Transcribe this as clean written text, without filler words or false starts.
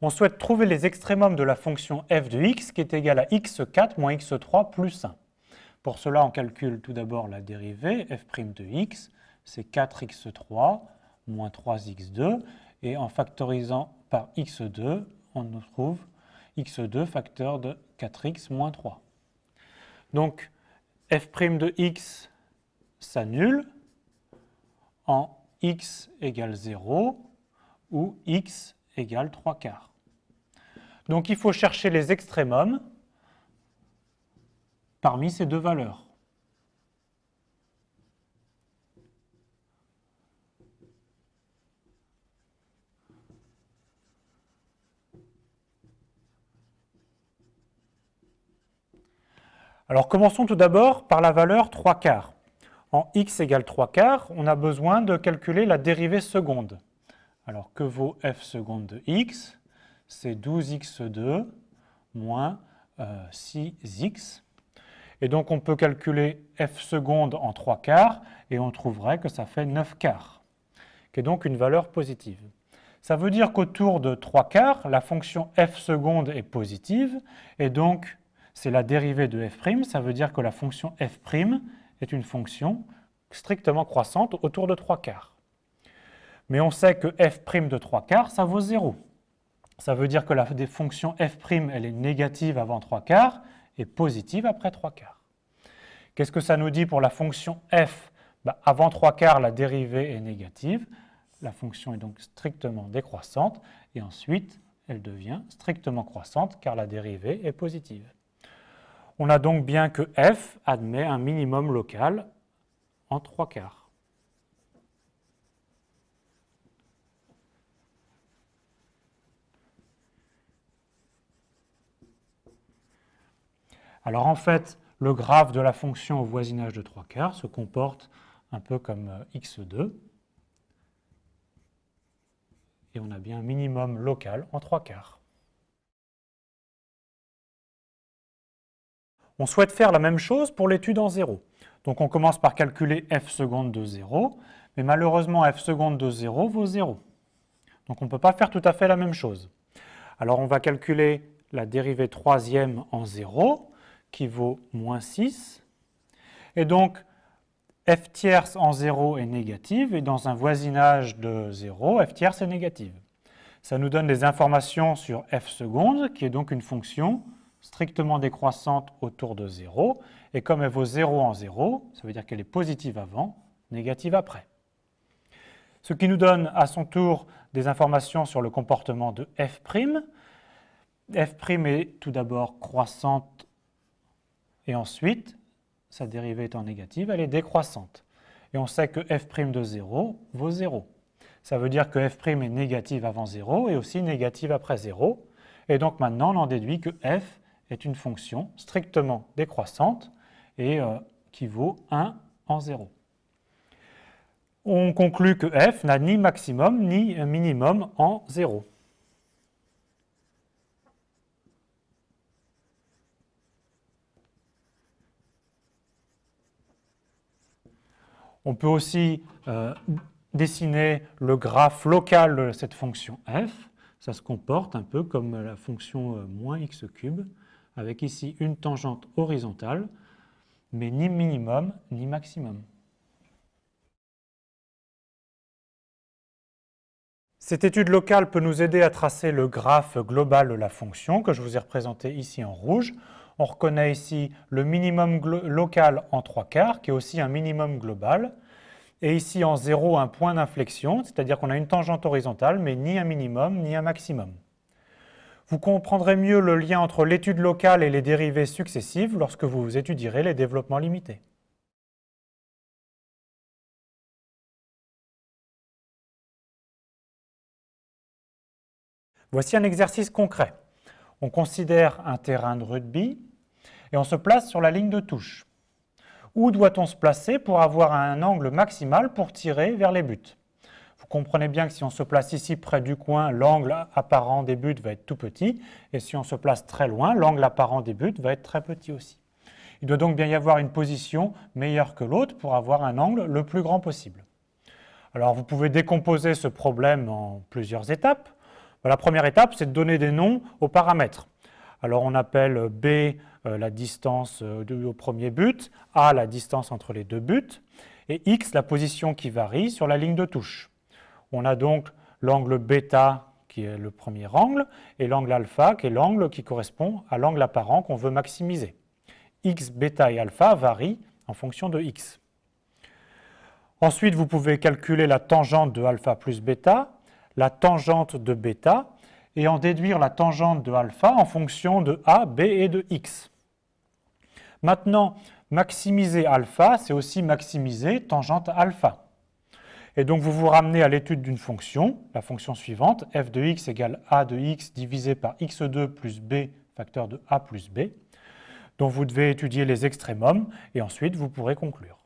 On souhaite trouver les extrémums de la fonction f de x qui est égale à x4 moins x3 plus 1. Pour cela, on calcule tout d'abord la dérivée f' de x, c'est 4x3 moins 3x2, et en factorisant par x2, on trouve x2 facteur de 4x moins 3. Donc, f' de x s'annule en x égale 0 ou x égale 3/4. Donc, il faut chercher les extrémums parmi ces deux valeurs. Alors, commençons tout d'abord par la valeur 3/4. En x égale 3/4, on a besoin de calculer la dérivée seconde. Alors, que vaut f seconde de x? C'est 12x2 moins 6x. Et donc, on peut calculer f seconde en 3/4 et on trouverait que ça fait 9/4, qui est donc une valeur positive. Ça veut dire qu'autour de 3/4, la fonction f seconde est positive et donc c'est la dérivée de f', ça veut dire que la fonction f' est une fonction strictement croissante autour de 3/4. Mais on sait que f' de 3/4, ça vaut 0. Ça veut dire que la fonction f', elle est négative avant 3/4 et positive après 3/4. Qu'est-ce que ça nous dit pour la fonction f? Avant 3/4, la dérivée est négative. La fonction est donc strictement décroissante et ensuite, elle devient strictement croissante car la dérivée est positive. On a donc bien que f admet un minimum local en 3/4. Alors en fait, le graphe de la fonction au voisinage de 3/4 se comporte un peu comme x2. Et on a bien un minimum local en 3/4. On souhaite faire la même chose pour l'étude en 0. Donc on commence par calculer f seconde de 0, mais malheureusement f seconde de 0 vaut 0. Donc on ne peut pas faire tout à fait la même chose. Alors on va calculer la dérivée troisième en 0, qui vaut moins 6. Et donc f tierce en 0 est négative, et dans un voisinage de 0, f tierce est négative. Ça nous donne des informations sur f seconde, qui est donc une fonction strictement décroissante autour de 0. Et comme elle vaut 0 en 0, ça veut dire qu'elle est positive avant, négative après. Ce qui nous donne à son tour des informations sur le comportement de f'. F' est tout d'abord croissante et ensuite, sa dérivée étant négative, elle est décroissante. Et on sait que f' de 0 vaut 0. Ça veut dire que f' est négative avant 0 et aussi négative après 0. Et donc maintenant, on en déduit que f est une fonction strictement décroissante et qui vaut 1 en 0. On conclut que f n'a ni maximum ni minimum en 0. On peut aussi dessiner le graphe local de cette fonction f. Ça se comporte un peu comme la fonction moins x3, avec ici une tangente horizontale, mais ni minimum ni maximum. Cette étude locale peut nous aider à tracer le graphe global de la fonction que je vous ai représenté ici en rouge. On reconnaît ici le minimum local en 3/4, qui est aussi un minimum global. Et ici en 0, un point d'inflexion, c'est-à-dire qu'on a une tangente horizontale, mais ni un minimum ni un maximum. Vous comprendrez mieux le lien entre l'étude locale et les dérivées successives lorsque vous étudierez les développements limités. Voici un exercice concret. On considère un terrain de rugby et on se place sur la ligne de touche. Où doit-on se placer pour avoir un angle maximal pour tirer vers les buts? Vous comprenez bien que si on se place ici près du coin, l'angle apparent des buts va être tout petit, et si on se place très loin, l'angle apparent des buts va être très petit aussi. Il doit donc bien y avoir une position meilleure que l'autre pour avoir un angle le plus grand possible. Alors vous pouvez décomposer ce problème en plusieurs étapes. La première étape, c'est de donner des noms aux paramètres. Alors on appelle B la distance au premier but, A la distance entre les deux buts, et X la position qui varie sur la ligne de touche. On a donc l'angle bêta qui est le premier angle, et l'angle alpha qui est l'angle qui correspond à l'angle apparent qu'on veut maximiser. X, bêta et alpha varient en fonction de X. Ensuite, vous pouvez calculer la tangente de alpha plus bêta, la tangente de bêta, et en déduire la tangente de alpha en fonction de A, B et de X. Maintenant, maximiser alpha, c'est aussi maximiser tangente alpha. Et donc, vous vous ramenez à l'étude d'une fonction, la fonction suivante, f de x égale a de x divisé par x2 plus b facteur de a plus b, dont vous devez étudier les extrémums, et ensuite vous pourrez conclure.